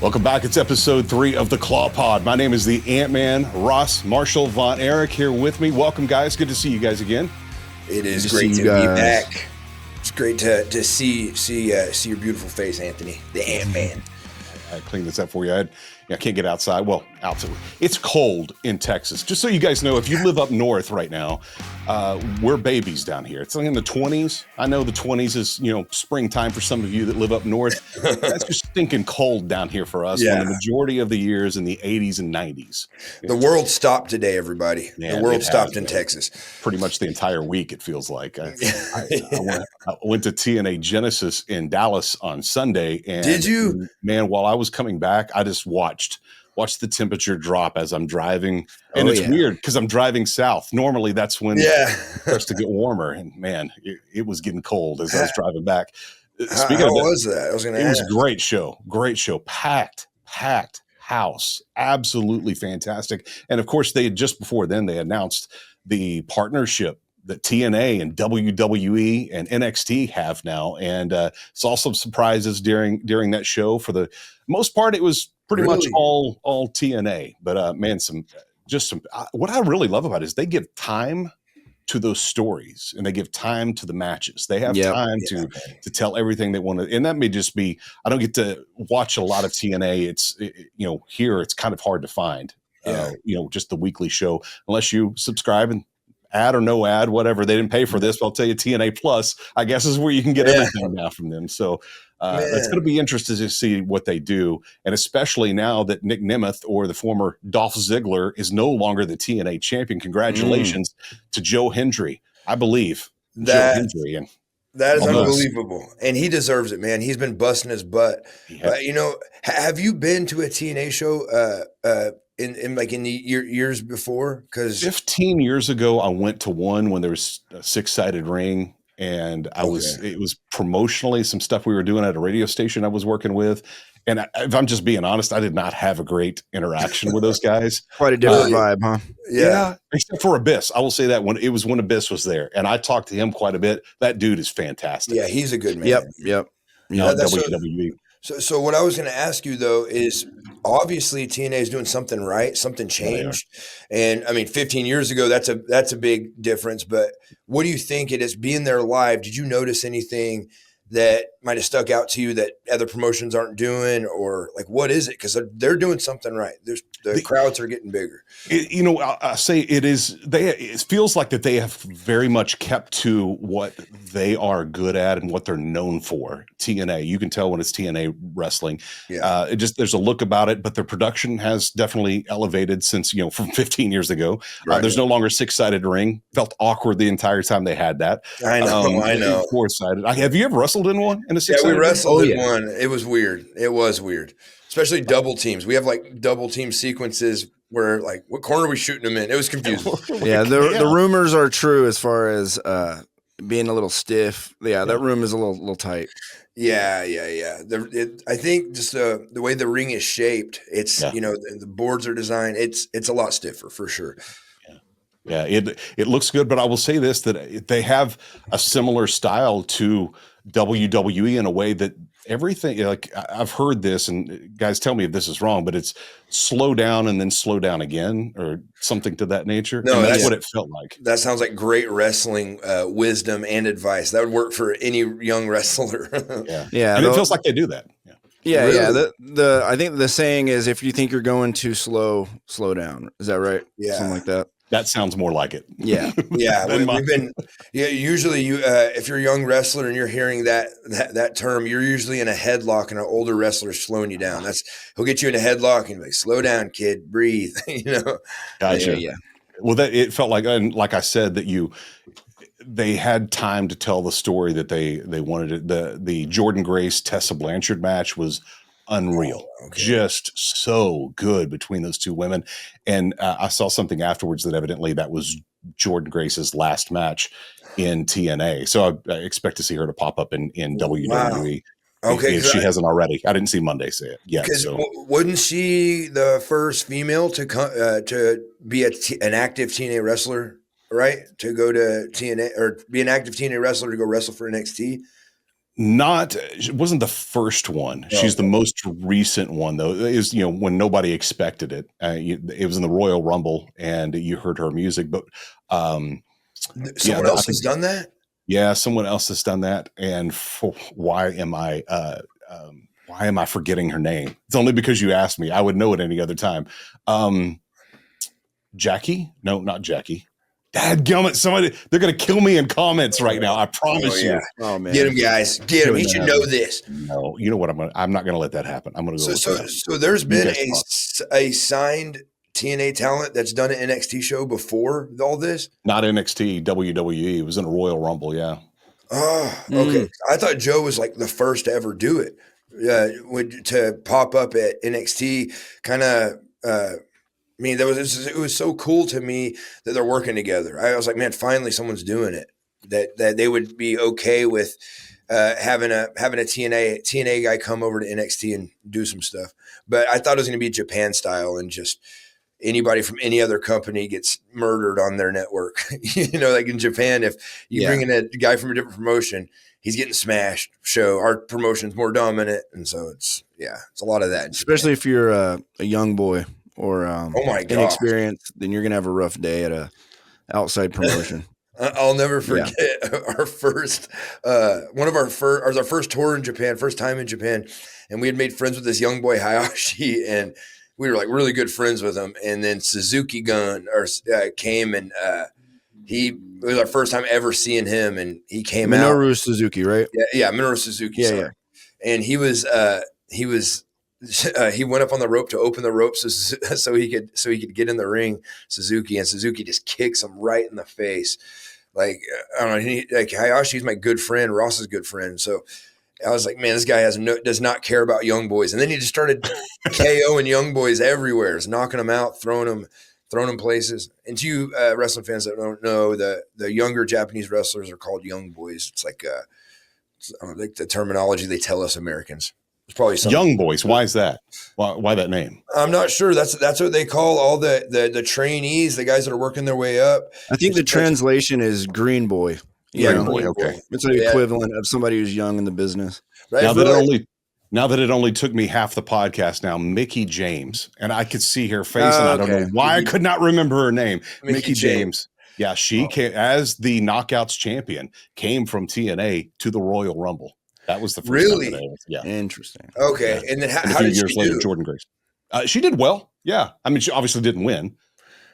Welcome back. It's episode 3 of the ClawPod. My name is the Ant-Man, Ross Marshall Von Erich here with me. Welcome, guys. Good to see you guys again. It is great to be back. It's great to see your beautiful face, Anthony, the Ant-Man. I cleaned this up for you. I can't get outside. Well, outside. It's cold in Texas. Just so you guys know, if you live up north right now, we're babies down here. It's like in the 20s. I know the 20s is, springtime for some of you that live up north. That's just stinking cold down here for us. Yeah. When the majority of the years in the 80s and 90s. The world stopped today, everybody. Man, the world stopped in Texas. Pretty much the entire week, it feels like. I went to TNA Genesis in Dallas on Sunday. And did you? Man, while I was coming back, I just watched the temperature drop as I'm driving. And it's weird because I'm driving south. Normally that's when it starts to get warmer. And man, it was getting cold as I was driving back. Speaking of was that? I was going to ask. It was a great show. Packed house. Absolutely fantastic. And of course, just before then, they announced the partnership that TNA and WWE and NXT have now. And saw some surprises during that show. For the most part, it was pretty much all TNA. But man, what I really love about it is they give time to those stories and they give time to the matches. They have time to tell everything they want to. And that may just be, I don't get to watch a lot of TNA. It's, here it's kind of hard to find, just the weekly show, unless you subscribe and ad or no ad, whatever. They didn't pay for this, but I'll tell you, TNA Plus, I guess, is where you can get everything now from them. So it's going to be interesting to see what they do. And especially now that Nick Nemeth, or the former Dolph Ziggler, is no longer the TNA champion. Congratulations to Joe Hendry, I believe. Joe Hendry. And that is unbelievable. And he deserves it, man. He's been busting his butt. Have you been to a TNA show in the years before? Because 15 years ago, I went to one when there was a 6-sided ring. And it was promotionally some stuff we were doing at a radio station I was working with. And if I'm just being honest, I did not have a great interaction with those guys. Quite a different vibe, huh? Yeah. Except for Abyss. I will say that when Abyss was there. And I talked to him quite a bit. That dude is fantastic. Yeah, he's a good man. Yep. WWE. So what I was going to ask you, though, is obviously TNA is doing something right. Something changed. And I mean, 15 years ago, that's a big difference. But what do you think it is being there live? Did you notice anything that might have stuck out to you that other promotions aren't doing, or like, what is it? Because they're doing something right. The crowds are getting bigger. I say it feels like that they have very much kept to what they are good at and what they're known for. TNA, you can tell when it's TNA wrestling. Yeah. There's a look about it, but their production has definitely elevated since, from 15 years ago. There's no longer 6-sided ring. Felt awkward the entire time they had that. I know. 4-sided. Have you ever wrestled in one? In a 6-sided? Yeah, we wrestled in one. It was weird. Especially double teams. We have like double team sequences where, like, what corner are we shooting them in? It was confusing. The rumors are true as far as being a little stiff. Yeah, that room is a little tight. Yeah. I think just the way the ring is shaped, it's the boards are designed. It's a lot stiffer for sure. Yeah, it looks good, but I will say this, that they have a similar style to WWE in a way that everything, like, I've heard this, and guys tell me if this is wrong, but it's slow down and then slow down again, or something to that nature. No, that's what it felt like. That sounds like great wrestling wisdom and advice. That would work for any young wrestler. Yeah. And it feels like they do that. Yeah. Really? I think the saying is, if you think you're going too slow, slow down. Is that right? Yeah. Something like that. That sounds more like it. Yeah. We've been. Yeah, usually if you're a young wrestler and you're hearing that term, you're usually in a headlock and an older wrestler is slowing you down. He'll get you in a headlock and be like, "Slow down, kid, breathe." Gotcha. Yeah. Well, it felt like, and like I said, that they had time to tell the story that they wanted. The Jordan Grace Tessa Blanchard match was unreal. Just so good between those two women. And I saw something afterwards that evidently that was Jordan Grace's last match in TNA. So I expect to see her to pop up in WWE. Okay, if she hasn't already. I didn't see Monday say it yet. So. Wasn't she the first female to be an active TNA wrestler, right? To go to TNA, or be an active TNA wrestler to go wrestle for NXT? It wasn't the first one. She's the most recent one, though. Is when nobody expected it. It was in the Royal Rumble, and you heard her music. But someone else has done that. Yeah, someone else has done that. And why am I forgetting her name? It's only because you asked me. I would know it any other time. Jackie? No, not Jackie. Dadgummit, somebody, they're going to kill me in comments right now. I promise you. Oh, man. Get him, guys. Get him. He should know this. No, you know what? I'm not going to let that happen. I'm going to go. So there's been a signed TNA talent that's done an NXT show before all this? Not NXT, WWE. It was in a Royal Rumble, yeah. Oh, okay. I thought Joe was like the first to ever do it. To pop up at NXT, kind of. It was so cool to me that they're working together. I was like, man, finally someone's doing it. That they would be okay with having a TNA guy come over to NXT and do some stuff. But I thought it was going to be Japan style and just anybody from any other company gets murdered on their network. Like in Japan, if you bring in a guy from a different promotion, he's getting smashed. Our promotion's more dominant, and so it's a lot of that. Especially if you're a young boy. Or oh my God, inexperienced, then you're gonna have a rough day at a outside promotion. I'll never forget our first our first tour in Japan, first time in Japan, and we had made friends with this young boy Hayashi, and we were like really good friends with him. And then Suzuki Gun came, and it was our first time ever seeing him, and he came out. Minoru Suzuki, right? Yeah, Minoru Suzuki. Yeah. And he went up on the rope to open the ropes so he could get in the ring, Suzuki, and Suzuki just kicks him right in the face. Like, I don't know, Hayashi's my good friend, Ross's good friend. So I was like, man, this guy does not care about young boys. And then he just started KOing young boys everywhere, just knocking them out, throwing them places. And to you wrestling fans that don't know, the younger Japanese wrestlers are called young boys. It's like I don't like the terminology they tell us Americans. Probably young boys. Why is that? Why that name? I'm not sure. That's what they call all the trainees, the guys that are working their way up. I think the translation is green boy. Green boy. Okay, it's the equivalent of somebody who's young in the business. Right? Now that it only took me half the podcast. Now Mickie James, and I could see her face, and I don't know why I could not remember her name. Mickie James. Yeah, she came as the Knockouts champion. Came from TNA to the Royal Rumble. That was the first really time yeah. Interesting. Okay, and then how did years later, Jordan Grace. She did well. Yeah, I mean, she obviously didn't win.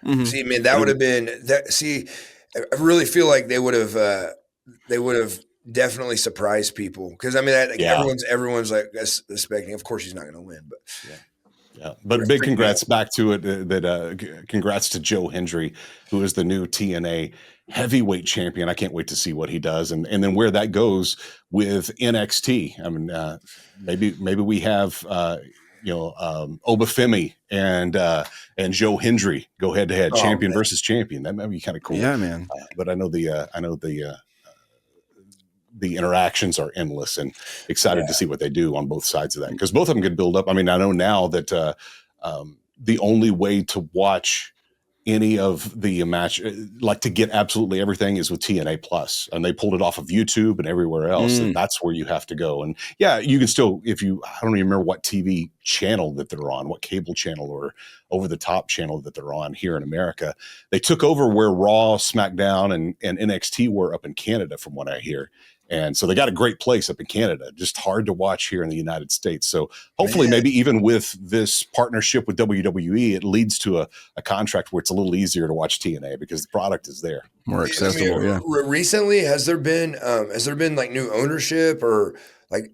Mm-hmm. See, man, that would have been that. See, I really feel like they would have definitely surprised people because I mean, everyone's like expecting. Of course, she's not going to win, but yeah. But big congrats back to it. Congrats to Joe Hendry, who is the new TNA heavyweight champion. I can't wait to see what he does, and then where that goes with NXT. I mean, maybe we have Obafemi and Joe Hendry go head to head, champion versus champion. That might be kind of cool. Yeah, man. But I know the interactions are endless, and excited to see what they do on both sides of that because both of them could build up. I mean, I know now that the only way to watch any of the match, like to get absolutely everything, is with TNA Plus, and they pulled it off of YouTube and everywhere else. And that's where you have to go. And yeah, you can still, I don't even remember what TV channel that they're on, what cable channel or over the top channel that they're on here in America. They took over where Raw, SmackDown, and NXT were up in Canada, from what I hear. And so they got a great place up in Canada, just hard to watch here in the United States. So hopefully maybe even with this partnership with WWE, it leads to a contract where it's a little easier to watch TNA because the product is there. More accessible. Recently, has there been like new ownership or like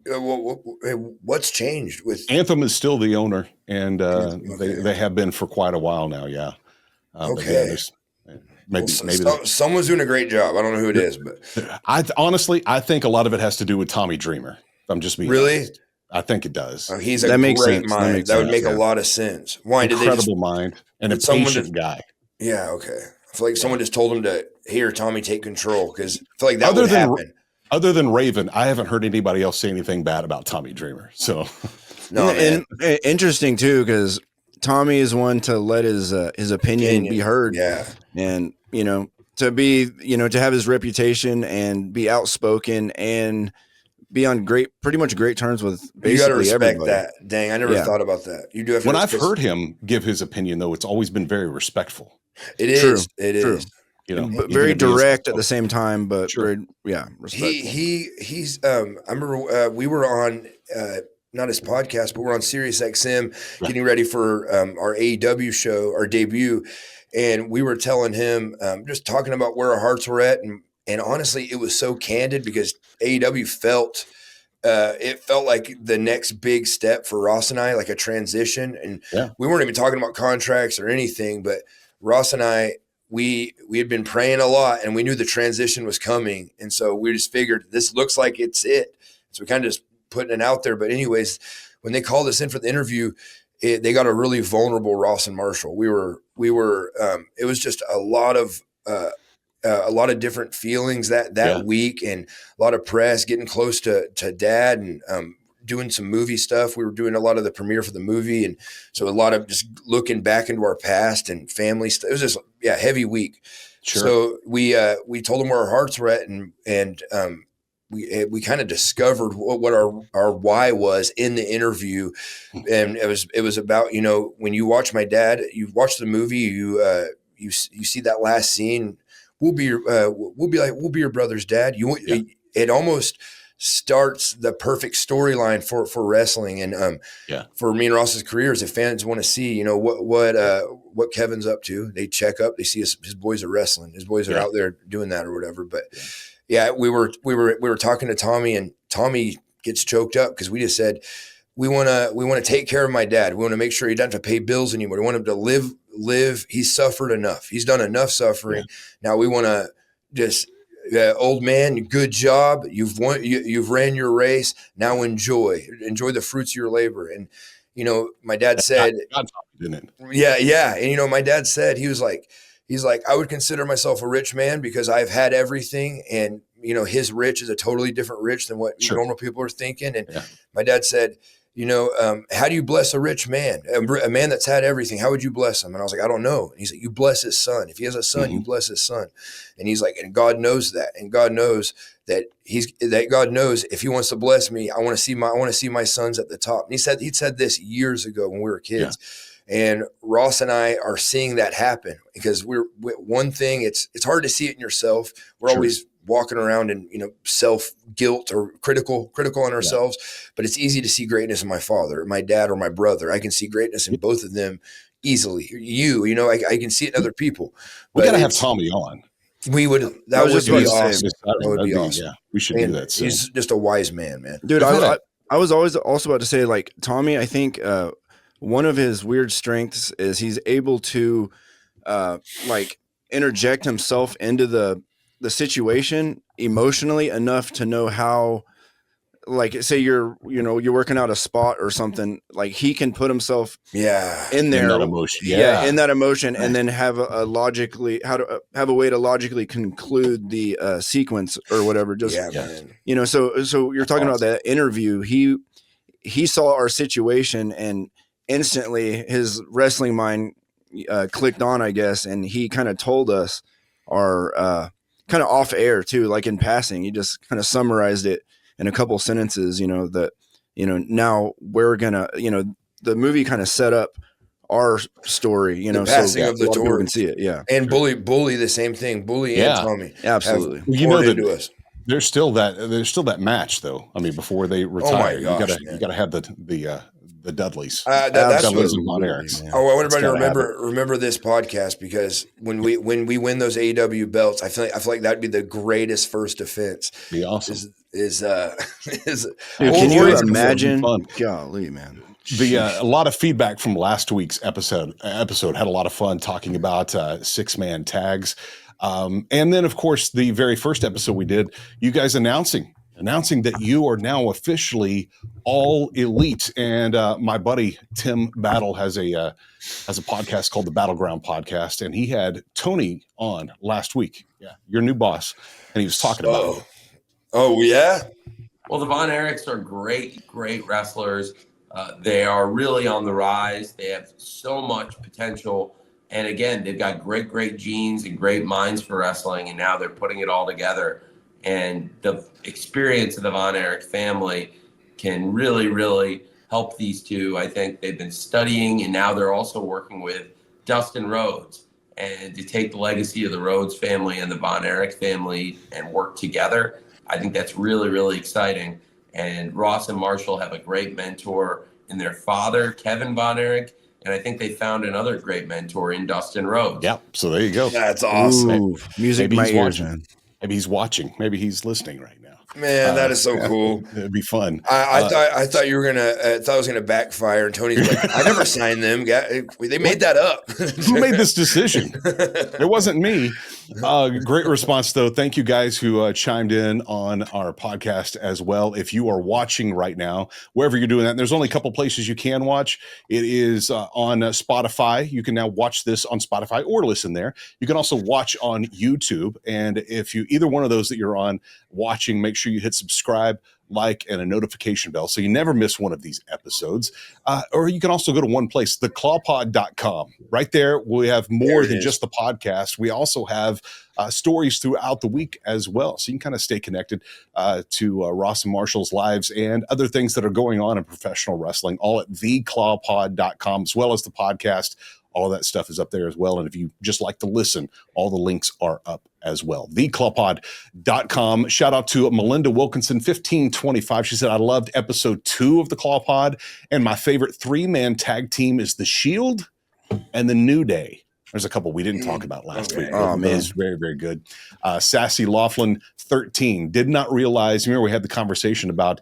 what's changed with Anthem is still the owner and they have been for quite a while now. Yeah. Okay. Maybe someone's doing a great job. I don't know who it is, but I think a lot of it has to do with Tommy Dreamer. If I'm just being honest. I think it does. Oh, he's a great mind. That would make a lot of sense. Why did incredible mind and a patient guy? Yeah, okay. I feel like someone just told him to Tommy, take control because I feel like that would happen. Other than Raven, I haven't heard anybody else say anything bad about Tommy Dreamer. So no, and interesting too because Tommy is one to let his opinion be heard. Yeah, and to be to have his reputation and be outspoken and be on pretty much great terms with basically you got to respect everybody. that. Dang, I never thought about that. You do have to. When I've heard him give his opinion, though, it's always been very respectful. It is. It is. You know, But very direct at the same time, but Sure. very, respectful. He's I remember we were on not his podcast, but we're on Sirius XM getting ready for our AEW show, our debut, and we were telling him just talking about where our hearts were at, and honestly, it was so candid because AEW felt like the next big step for Ross and I, like a transition, and we weren't even talking about contracts or anything, but Ross and I. We had been praying a lot and we knew the transition was coming. And so we just figured this looks like it's it. So we kind of just putting it out there. But anyways, when they called us in for the interview, they got a really vulnerable Ross and Marshall. We were it was just a lot of different feelings that week, and a lot of press getting close to dad, and doing some movie stuff. We were doing a lot of the premiere for the movie. And so a lot of just looking back into our past and family stuff. It was just, heavy week. Sure. So we told them where our hearts were at, and we kind of discovered what our why was in the interview. And it was about, when you watch my dad, you watch the movie, you see that last scene, we'll be your brother's dad. It almost starts the perfect storyline for wrestling, and for me and Ross's careers. If fans want to see, what Kevin's up to, they check up, they see his boys are wrestling, his boys are out there doing that or whatever. But we were talking to Tommy, and Tommy gets choked up because we just said we want to take care of my dad. We want to make sure he doesn't have to pay bills anymore. We want him to live. He's suffered enough. He's done enough suffering. Now we want to just. Old man, good job. You've won. You've ran your race. Now enjoy the fruits of your labor. And my dad said, didn't it? Yeah. And my dad said he's like, I would consider myself a rich man because I've had everything, and his rich is a totally different rich than what normal people are thinking. And my dad said, how do you bless a rich man, a man that's had everything? How would you bless him? And I was like, I don't know. And he's like, you bless his son. If he has a son, you bless his son. And he's like, and God knows that. And God knows that God knows if he wants to bless me, I want to see my sons at the top. And he'd said this years ago when we were kids. And Ross and I are seeing that happen because we're one thing. It's hard to see it in yourself. We're always walking around in, self guilt or critical on ourselves, but it's easy to see greatness in my father, my dad, or my brother. I can see greatness in both of them easily. I can see it in other people. We got to have Tommy on. We would. That would be awesome. That would be awesome. Yeah, we should do that soon. He's just a wise man, dude. I was always also about to say, like, Tommy, I think one of his weird strengths is he's able to interject himself into the situation emotionally enough to know how, like, say you're working out a spot or something, like he can put himself in there, in that emotion, and then have a way to logically conclude the sequence or whatever. Just man. So you're talking about that interview. He saw our situation and instantly his wrestling mind clicked on, I guess, and he kind of told us our kind of off air too, like in passing. He just kind of summarized it in a couple sentences, now we're gonna, the movie kind of set up our story, the passing of the torch. Can see it. Yeah. And Bully, the same thing. Bully and Tommy. Absolutely. Into us. There's still that match though. I mean, before they retire, you gotta have the Dudleys. That's Dudleys and Von Erich. I want everybody to remember this podcast, because when we win those AEW belts, I feel like that'd be the greatest first offense. Be awesome. Dude, can you imagine? Golly, man. A lot of feedback from last week's episode had a lot of fun talking about 6-man tags. And then, of course, the very first episode we did, you guys announcing that you are now officially all elite. And my buddy Tim Battle has a podcast called the BattleGround podcast, and he had Tony on last week. Yeah, your new boss, and he was talking about it. Oh yeah. Well, the Von Erichs are great wrestlers. They are really on the rise. They have so much potential. And again, they've got great genes and great minds for wrestling. And now they're putting it all together. and the experience of the Von Erich family can really, really help these two. I think they've been studying, and now they're also working with Dustin Rhodes, and to take the legacy of the Rhodes family and the Von Erich family and work together. I think that's really, really exciting. And Ross and Marshall have a great mentor in their father, Kevin Von Erich. And I think they found another great mentor in Dustin Rhodes. Yep. So there you go. That's awesome. Ooh, music maybe in my he's ears, watching. man. Maybe he's watching. Maybe he's listening right now. Man, that is so cool. It'd be fun. I thought you were gonna. Thought it was gonna backfire. And Tony's like, I never signed them. They made that up. Who made this decision? It wasn't me. Great response, though. Thank you guys who chimed in on our podcast as well. If you are watching right now, wherever you're doing that, there's only a couple places you can watch. It is on Spotify. You can now watch this on Spotify or listen there. You can also watch on YouTube. And if you either one of those that you're on watching, make sure you hit subscribe, like, and a notification bell so you never miss one of these episodes. Or you can also go to one place, theclawpod.com. Right there, we have more than just the podcast. We also have stories throughout the week as well. So you can kind of stay connected to Ross and Marshall's lives and other things that are going on in professional wrestling, all at theclawpod.com, as well as the podcast. All of that stuff is up there as well. And if you just like to listen, all the links are up as well. TheClawPod.com. Shout out to Melinda Wilkinson, 1525. She said, I loved episode 2 of The Clawpod, and my favorite 3-man tag team is The Shield and The New Day. There's a couple we didn't talk about last week. Oh, man. It was very, very good. Sassy Laughlin, 13. Did not realize, remember we had the conversation about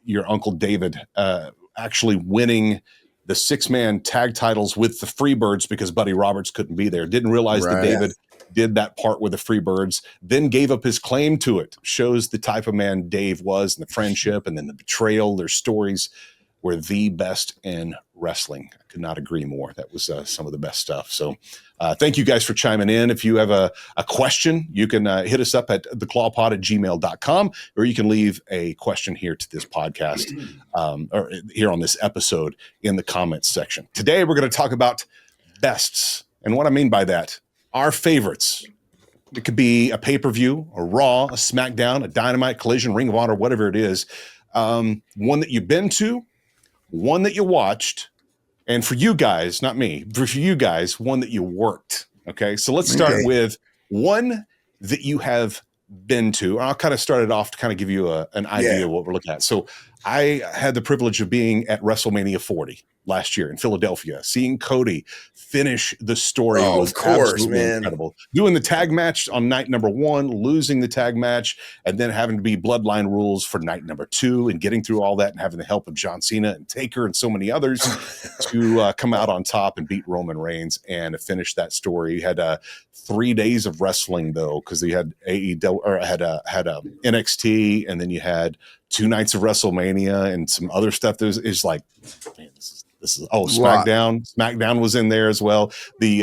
your Uncle David actually winning the 6-man tag titles with the Freebirds because Buddy Roberts couldn't be there. Didn't realize that David did that part with the Freebirds, then gave up his claim to it. Shows the type of man Dave was, and the friendship, and then the betrayal. Their stories were the best in wrestling. I could not agree more. That was some of the best stuff. So thank you guys for chiming in. If you have a question, you can hit us up at theclawpod@gmail.com, or you can leave a question here to this podcast or here on this episode in the comments section. Today, we're going to talk about bests. And what I mean by that, our favorites. It could be a pay-per-view, a Raw, a SmackDown, a Dynamite, Collision, Ring of Honor, whatever it is. One that you've been to, one that you watched, and for you guys, not me, for you guys, one that you worked. Okay, so let's start with one that you have been to. I'll kind of start it off to kind of give you an idea of what we're looking at. So I had the privilege of being at WrestleMania 40 last year in Philadelphia, seeing Cody finish the story. Oh, was of course, absolutely man. incredible. Doing the tag match on night number 1, losing the tag match, and then having to be bloodline rules for night number 2, and getting through all that and having the help of John Cena and Taker and so many others to come out on top and beat Roman Reigns and finish that story. He had 3 days of wrestling though, because he had AEW or had NXT, and then you had 2 nights of WrestleMania and some other stuff. Is like, man, this is SmackDown. SmackDown was in there as well. The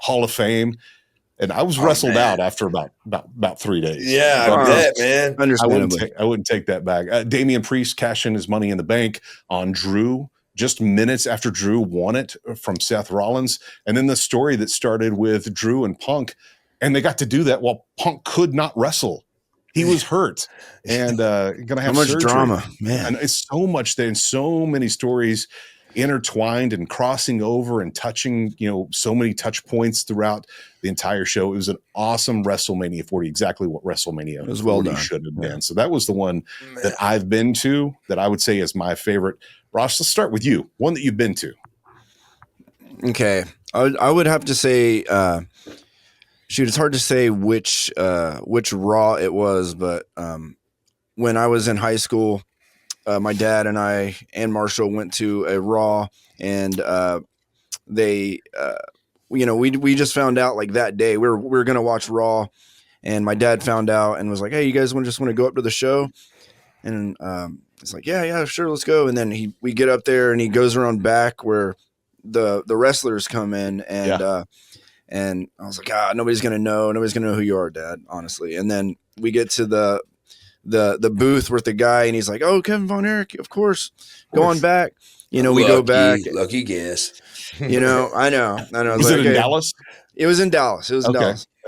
Hall of Fame, and I was wrestled out after about 3 days. Yeah, I bet, man. Understandably. I wouldn't take that back. Damian Priest cashing his money in the bank on Drew just minutes after Drew won it from Seth Rollins, and then the story that started with Drew and Punk, and they got to do that while Punk could not wrestle. He was hurt and going to have so much surgery. drama, man. And it's so much there, and so many stories intertwined and crossing over and touching, so many touch points throughout the entire show. It was an awesome WrestleMania 40, exactly what WrestleMania was well done. Should have been. So that was the one that I've been to that I would say is my favorite. Ross, let's start with you. One that you've been to. Okay. I would have to say, it's hard to say which Raw it was, but when I was in high school, my dad and I and Marshall went to a Raw, and we just found out like that day we were going to watch Raw, and my dad found out and was like, "Hey, you guys want to go up to the show?" And it's like, yeah, sure, let's go. And then we get up there, and he goes around back where the wrestlers come in, and and I was like, nobody's gonna know who you are, Dad, honestly. And then we get to the booth with the guy, and he's like, "Oh, Kevin Von Erich, of course. Go on back." We go back. Lucky guess. I know. Was it in Dallas? It was in Dallas. There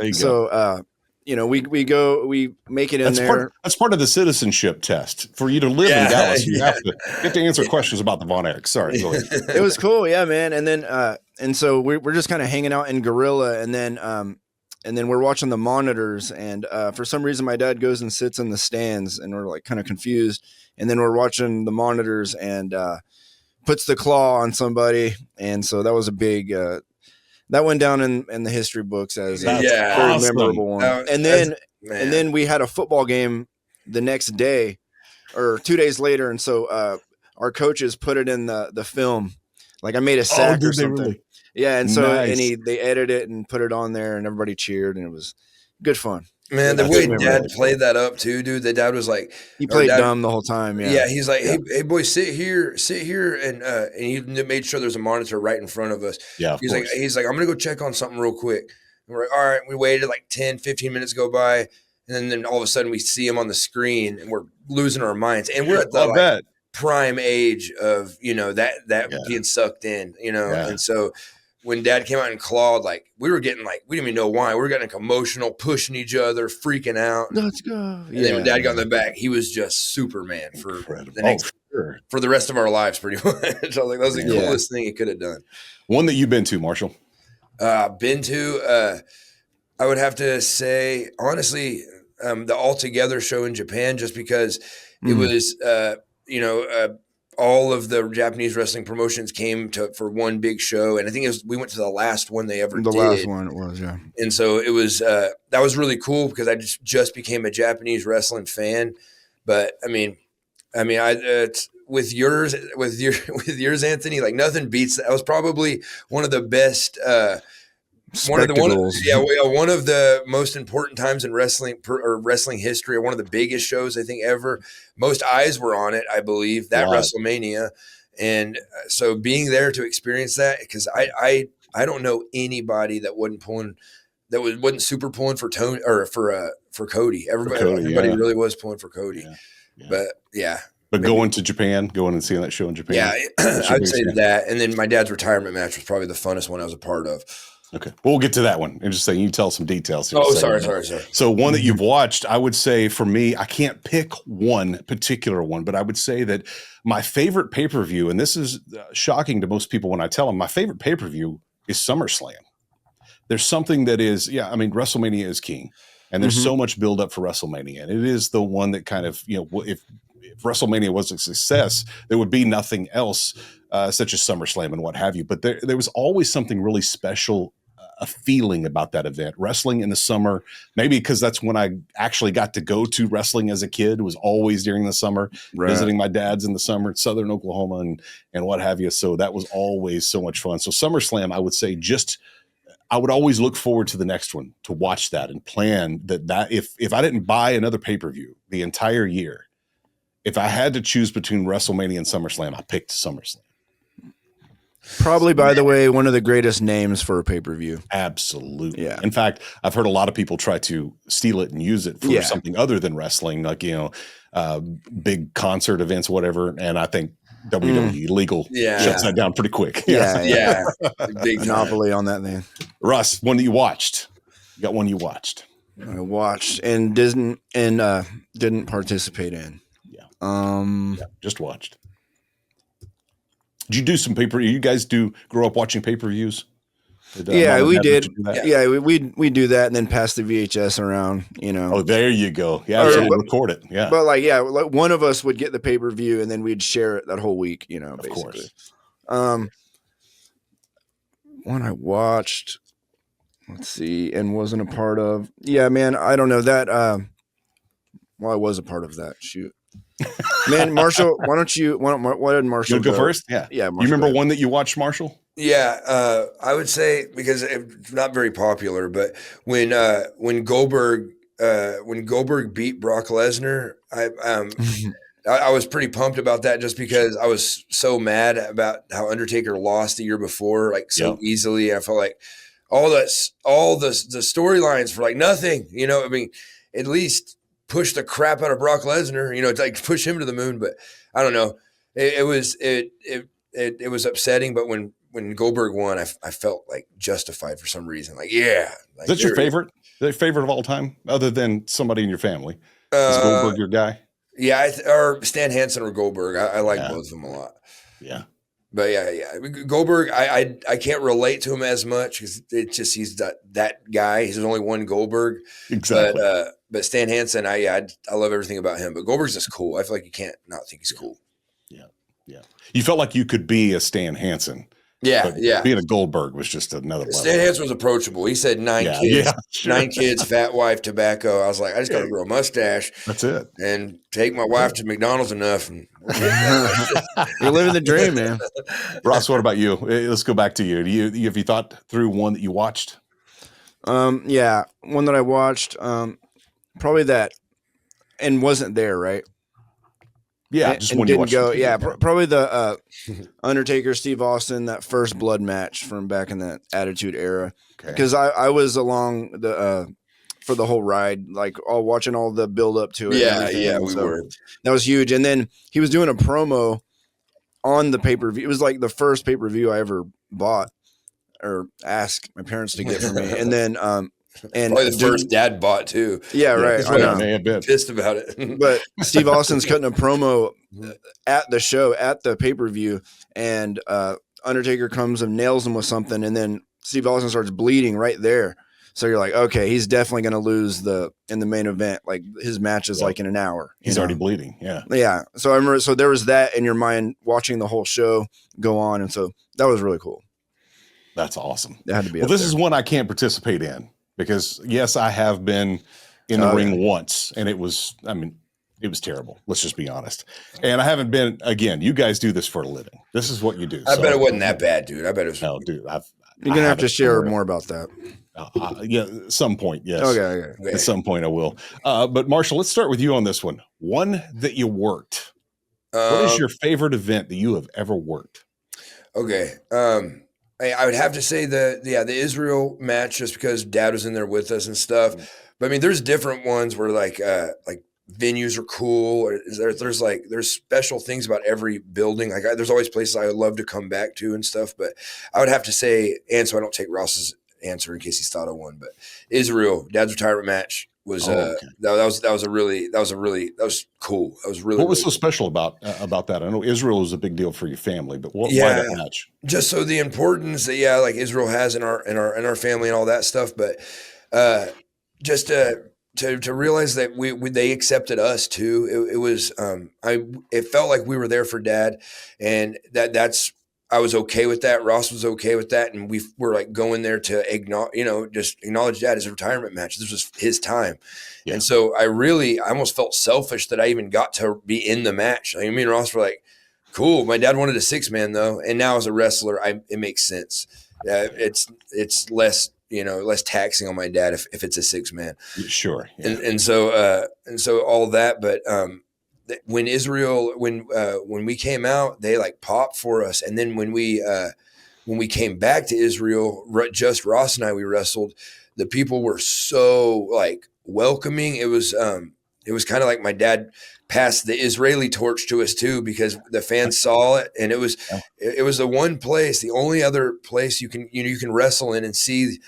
you go. So we make it in there. That's part of the citizenship test. For you to live in Dallas, you have to answer questions about the Von Erichs. Sorry, go ahead. It was cool, yeah, man. And then and so we're just kind of hanging out in Gorilla, and then we're watching the monitors, and for some reason my dad goes and sits in the stands, and we're like kind of confused, and then we're watching the monitors and puts the claw on somebody, and so that was a big that went down in the history books as a very memorable one. And then we had a football game the next day or 2 days later, and so our coaches put it in the film. Like I made a sack or something. Really? Yeah, and so they edited it and put it on there, and everybody cheered, and it was good fun. Man, the way Dad played that up too, dude. The dad was like, he played dumb the whole time. Yeah, he's like, hey, boys, sit here, and he made sure there's a monitor right in front of us. Yeah, he's like, I'm gonna go check on something real quick. And we're like, all right. We waited like 10, 15 minutes go by, and then all of a sudden we see him on the screen, and we're losing our minds. And we're at the prime age of that being sucked in, and so. When Dad came out and clawed, like we were getting we didn't even know why. We were getting emotional, pushing each other, freaking out. Let's go. And then when Dad got in the back, he was just Superman for the rest of our lives, pretty much. I was like, that was the coolest thing he could have done. One that you've been to, Marshall? Been to, I would have to say, honestly, the All Together show in Japan, just because it was, all of the Japanese wrestling promotions came for one big show. And I think we went to the last one they ever did. The last one it was, yeah. And so it was, that was really cool because I just became a Japanese wrestling fan. But with yours, Anthony, like nothing beats that. Was probably one of the best, one of the most important times in wrestling or wrestling history, or one of the biggest shows I think ever. Most eyes were on it, I believe, that WrestleMania. And so being there to experience that, because I don't know anybody that wasn't super pulling for Tony or for Cody. Everybody really was pulling for Cody. Yeah. But going to Japan, going and seeing that show in Japan. Yeah, I'd say that. And then my dad's retirement match was probably the funnest one I was a part of. Okay. Well, we'll get to that one. And just saying, you tell some details. Sorry. So one that you've watched, I would say for me, I can't pick one particular one, but I would say that my favorite pay-per-view, and this is shocking to most people when I tell them, my favorite pay-per-view is SummerSlam. There's something that is, WrestleMania is king. And there's so much build up for WrestleMania. And it is the one that kind of, if WrestleMania was a success, there would be nothing else such as SummerSlam and what have you. But there was always something really special, a feeling about that event. Wrestling in the summer, maybe because that's when I actually got to go to wrestling as a kid, was always during the summer, visiting my dad's in the summer in Southern Oklahoma and what have you. So that was always so much fun. So SummerSlam, I would say I would always look forward to the next one, to watch that and plan that if I didn't buy another pay-per-view the entire year, if I had to choose between WrestleMania and SummerSlam, I picked SummerSlam. Probably, by the way, one of the greatest names for a pay-per-view. Absolutely. Yeah. In fact, I've heard a lot of people try to steal it and use it for something other than wrestling, like, big concert events, whatever. And I think WWE legal shuts that down pretty quick. Yeah. Big monopoly on that thing. Russ, one that you watched. You got one you watched. I watched and didn't participate in. Just watched. Did you do some you guys grow up watching pay-per-views? We did. We do that and then pass the VHS around, Oh, there you go. Yeah, record it. Yeah. But like one of us would get the pay-per-view and then we'd share it that whole week, basically. Of course. One I watched, let's see, and wasn't a part of. Yeah, man, I don't know that. I was a part of that. Shoot. Man, Marshall, why did Marshall go first? Yeah. Marshall, you remember one that you watched, Marshall? Yeah, I would say, because it's not very popular, but when Goldberg beat Brock Lesnar, I was pretty pumped about that, just because I was so mad about how Undertaker lost the year before, so easily. I felt like all the storylines for nothing. At least push the crap out of Brock Lesnar, push him to the moon. But I don't know. It was upsetting. But when Goldberg won, I felt justified for some reason. Is that your favorite? Their favorite of all time, other than somebody in your family. Is Goldberg your guy? Yeah, or Stan Hansen or Goldberg. I like both of them a lot. Yeah. But yeah. Goldberg, I can't relate to him as much because it's just he's that guy. He's only one Goldberg. Exactly. But Stan Hansen, I love everything about him. But Goldberg's just cool. I feel like you can't not think he's cool. Yeah. You felt like you could be a Stan Hansen. Yeah, but being a Goldberg was just another level. Stan Hansen was approachable. He said 9 kids, 9 kids, fat wife, tobacco. I was like, I just got to grow a mustache. That's it. And take my wife to McDonald's enough. And you're living the dream, man. Ross, what about you? Let's go back to you. Have you thought through one that you watched? Yeah, one that I watched. Probably that, and wasn't there, right? Yeah, just and when didn't you go. watched Yeah, probably the Undertaker, Steve Austin, that first blood match from back in the Attitude Era. Because I was along the for the whole ride, like all watching all the build up to it. Yeah, we were. That was huge. And then he was doing a promo on the pay per view. It was like the first pay per view I ever bought or asked my parents to get for me. And then and probably the first dad bought too. Yeah, right. I know. May have been pissed about it. But Steve Austin's cutting a promo at the show, at the pay-per-view, and Undertaker comes and nails him with something, and then Steve Austin starts bleeding right there. So you're like, okay, he's definitely going to lose in the main event. Like his match is like in an hour. He's already bleeding. Yeah. Yeah. So I remember, so there was that in your mind watching the whole show go on. And so that was really cool. That's awesome. It had to be. Well, this is one I can't participate in. Because yes, I have been in the ring once, and it was terrible. Let's just be honest. And I haven't been again. You guys do this for a living. This is what you do. I bet it wasn't that bad, dude. I bet it was. No, dude. You're gonna have to share more about that. Yeah, at some point, yes. Okay. At some point, I will. But Marshall, let's start with you on this one. One that you worked. What is your favorite event that you have ever worked? Okay. I would have to say the Israel match, just because Dad was in there with us and stuff. But I mean, there's different ones where like venues are cool, or there's special things about every building. Like there's always places I would love to come back to and stuff. But I would have to say, and so I don't take Ross's answer in case he's thought of one. But Israel, Dad's retirement match was that was cool. That was really. What was so special about that? I know Israel is a big deal for your family, but why that match? Just so the importance that like Israel has in our family and all that stuff, but just to realize that they accepted us too. It was it felt like we were there for Dad, and that's. I was okay with that. Ross was okay with that. And we were like going there to acknowledge Dad as a retirement match. This was his time. Yeah. And so I almost felt selfish that I even got to be in the match. Like, me and Ross were like, cool. My dad wanted a 6-man though. And now as a wrestler, it makes sense. It's less, less taxing on my dad if it's a 6-man. Sure. Yeah. And so all that, but, when Israel, when we came out, they like popped for us. And then when we came back to Israel, just Ross and I, we wrestled, the people were so like welcoming. It was kind of like my dad passed the Israeli torch to us too, because the fans saw it. And it was the one place, the only other place you can wrestle in and see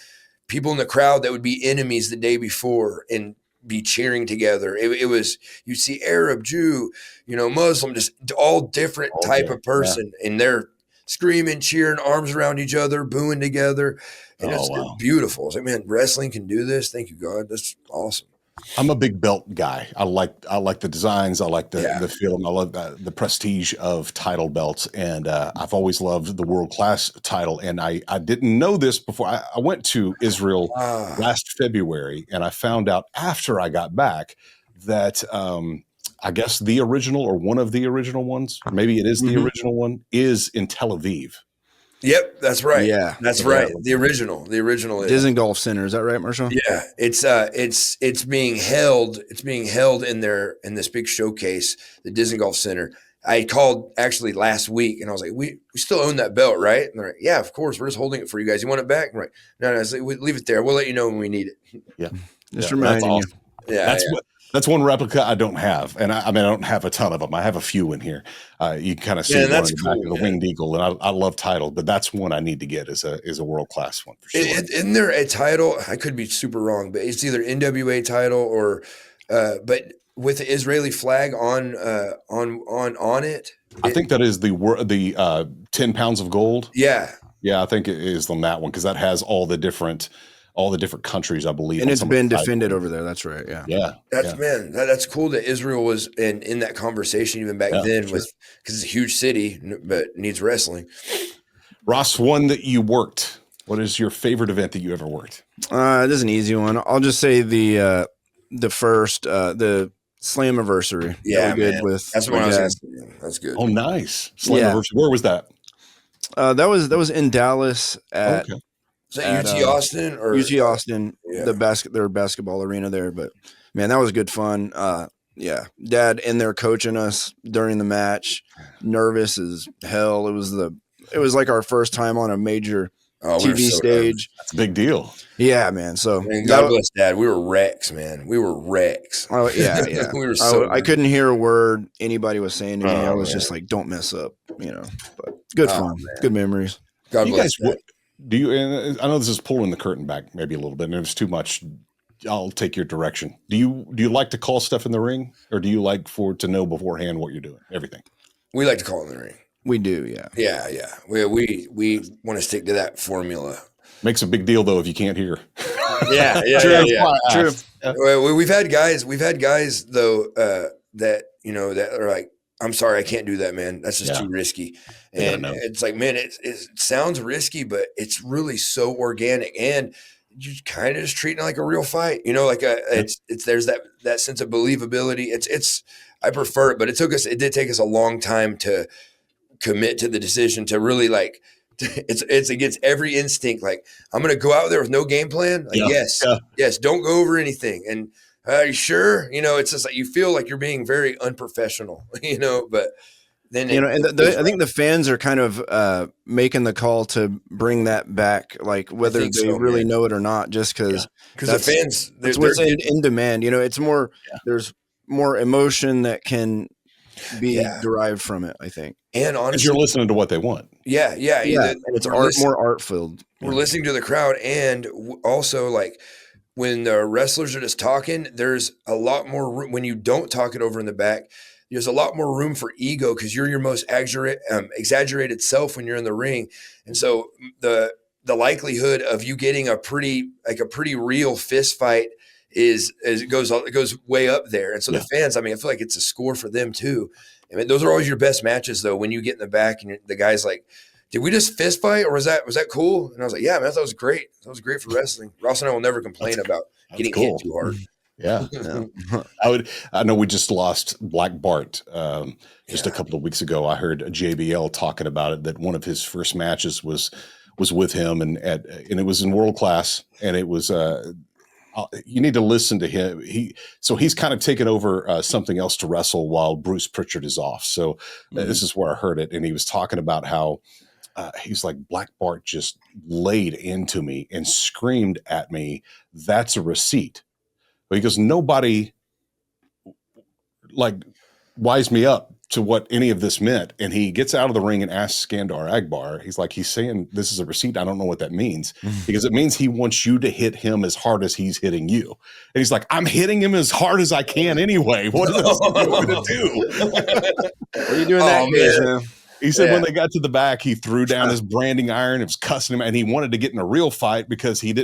people in the crowd that would be enemies the day before and be cheering together. It was, you see Arab, Jew, Muslim, just all different type of person. Yeah. And they're screaming, cheering, arms around each other, booing together. And it's beautiful. It's like, man, wrestling can do this. Thank you, God. That's awesome. I'm a big belt guy. I like the designs. I like the feel. I love the prestige of title belts. And I've always loved the world class title. And I didn't know this before. I went to Israel last February, and I found out after I got back that I guess the original, or one of the original ones, or maybe it is the original one, is in Tel Aviv. Yep, that's right. Yeah, that's right. The original is Disney Golf Center. Is that right, Marshall? Yeah, it's being held. It's being held in this big showcase, the Disney Golf Center. I called actually last week, and I was like, "We still own that belt, right?" And they're like, "Yeah, of course. We're just holding it for you guys. You want it back?" I'm like, "No, I was like, leave it there. We'll let you know when we need it." Yeah, just reminding you. Yeah, That's one replica I don't have, and I mean I don't have a ton of them. I have a few in here. You can kind of see one in the back of the Winged Eagle, and I love title, but that's one I need to get as a world class one for sure. Isn't there a title? I could be super wrong, but it's either NWA title or, but with the Israeli flag on it. I think that is the 10 pounds of gold. Yeah, I think it is on that one because that has all the different countries, I believe. And it's been defended over there. That's right. Yeah. That's cool that Israel was in that conversation even back then because it's a huge city, but needs wrestling. Ross, one that you worked. What is your favorite event that you ever worked? This is an easy one. I'll just say the first, the Slammiversary. Yeah, good man. with. That's what I was asking. That's good. Oh, nice. Slammiversary. Where was that? That was in Dallas at. Okay. Is that UT Austin or UT Austin? Yeah. Their basketball arena there, but man, that was good fun. Dad in there coaching us during the match, nervous as hell. It was like our first time on a major TV stage. That's a big deal. Yeah, man. So God bless Dad. We were wrecks, man. We were wrecks. Oh yeah. We were so. I couldn't hear a word anybody was saying to me. I was just like, "Don't mess up," But good fun, good memories. God bless. Do you? And I know this is pulling the curtain back maybe a little bit, and if it's too much, I'll take your direction. Do you like to call stuff in the ring, or do you like to know beforehand what you're doing? Everything. We like to call in the ring. We do, yeah. Yeah. We want to stick to that formula. Makes a big deal though if you can't hear. Yeah. True. Well, we've had guys though that that are like, I'm sorry, I can't do that, man. That's just too risky. And it's like, man, it sounds risky, but it's really so organic, and you kind of just treating it like a real fight. It's there's that sense of believability. It's I prefer it, but it did take us a long time to commit to the decision to really like. It's against every instinct. Like, I'm going to go out there with no game plan. Like, yes, don't go over anything. And are you sure? It's just like you feel like you're being very unprofessional, but then, I think the fans are kind of making the call to bring that back, like whether they really know it or not, just because the fans, that's what's in demand. It's more, there's more emotion that can be derived from it, I think. And honestly, you're listening to what they want. Yeah. And it's more art filled. We're listening to the crowd, and also like, when the wrestlers are just talking, there's a lot more room. When you don't talk it over in the back, there's a lot more room for ego because you're your most exaggerated self when you're in the ring. And so the likelihood of you getting a pretty real fist fight it goes way up there. And so the fans, I feel like it's a score for them too. Those are always your best matches though, when you get in the back and the guy's like, did we just fist fight or was that cool? And I was like, yeah, man, that was great. That was great for wrestling. Ross and I will never complain about getting hit too hard. Yeah. I know we just lost Black Bart just a couple of weeks ago. I heard JBL talking about it, that one of his first matches was with him and it was in world class, and it was you need to listen to him. He's kind of taken over something else to wrestle while Bruce Pritchard is off. So this is where I heard it, and he was talking about how he's like, Black Bart just laid into me and screamed at me, "That's a receipt." But he goes, nobody like wised me up to what any of this meant. And he gets out of the ring and asks Skandar Akbar, he's saying this is a receipt. I don't know what that means, because it means he wants you to hit him as hard as he's hitting you. And he's like, I'm hitting him as hard as I can anyway. What else am I going to do? What are you doing that case, man? He said when they got to the back, he threw down his branding iron. It was cussing him, and he wanted to get in a real fight because he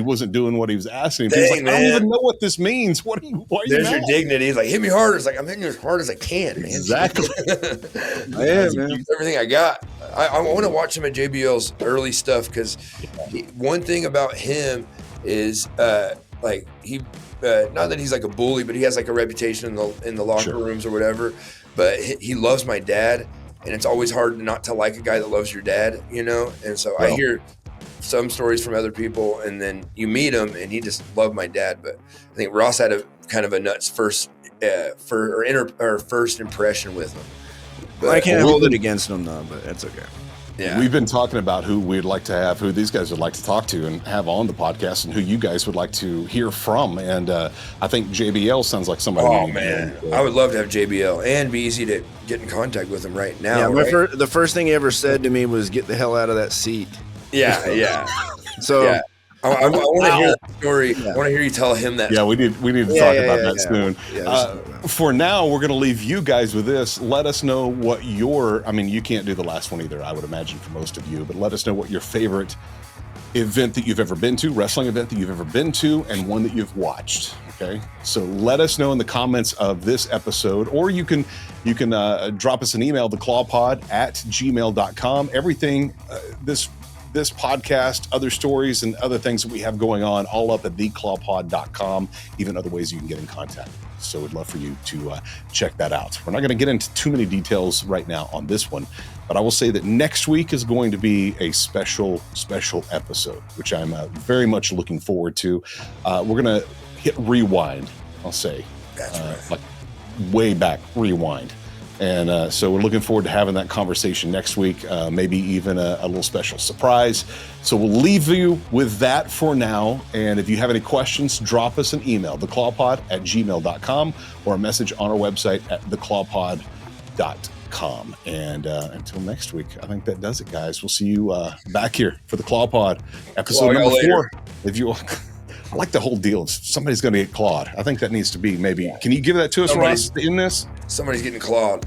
wasn't doing what he was asking him. He was like, I don't even know what this means. Why are you There's mad? Your dignity. He's like, hit me harder. It's like, I'm hitting you as hard as I can, man. Exactly. Man. Everything I got. I want to watch some of JBL's early stuff, because one thing about him is like he not that he's like a bully, but he has like a reputation in the locker rooms or whatever. But he loves my dad. And it's always hard not to like a guy that loves your dad, And so I hear some stories from other people, and then you meet him, and he just loved my dad. But I think Ross had a kind of a nuts first impression with him. But I can't hold it against him though, but that's okay. We've been talking about who we'd like to have, who these guys would like to talk to and have on the podcast, and who you guys would like to hear from. And I think JBL sounds like somebody. Oh man, I would love to have JBL and be easy to get in contact with him right now. Yeah, the first thing he ever said to me was, "Get the hell out of that seat." Yeah. So. Yeah. I want to hear that story. I want to hear you tell him that. Yeah, we need to talk about that soon. For now, we're going to leave you guys with this. Let us know what you can't do the last one either, I would imagine, for most of you, but let us know what your favorite event that you've ever been to, wrestling event that you've ever been to, and one that you've watched. Okay, so let us know in the comments of this episode, or you can drop us an email, theclawpod@gmail.com. Everything this podcast, other stories, and other things that we have going on, all up at theclawpod.com, even other ways you can get in contact. So we'd love for you to check that out. We're not going to get into too many details right now on this one, but I will say that next week is going to be a special episode, which I'm very much looking forward to. We're going to hit rewind, I'll say. That's right. Like way back, rewind. And so we're looking forward to having that conversation next week, maybe even a little special surprise. So we'll leave you with that for now. And if you have any questions, drop us an email, theclawpod@gmail.com, or a message on our website at theclawpod.com. And until next week, I think that does it, guys. We'll see you back here for the ClawPod, episode number 4. If you I like the whole deal. Somebody's going to get clawed. I think that needs to be maybe. Can you give that to us, Ross, in this? Somebody's getting clawed.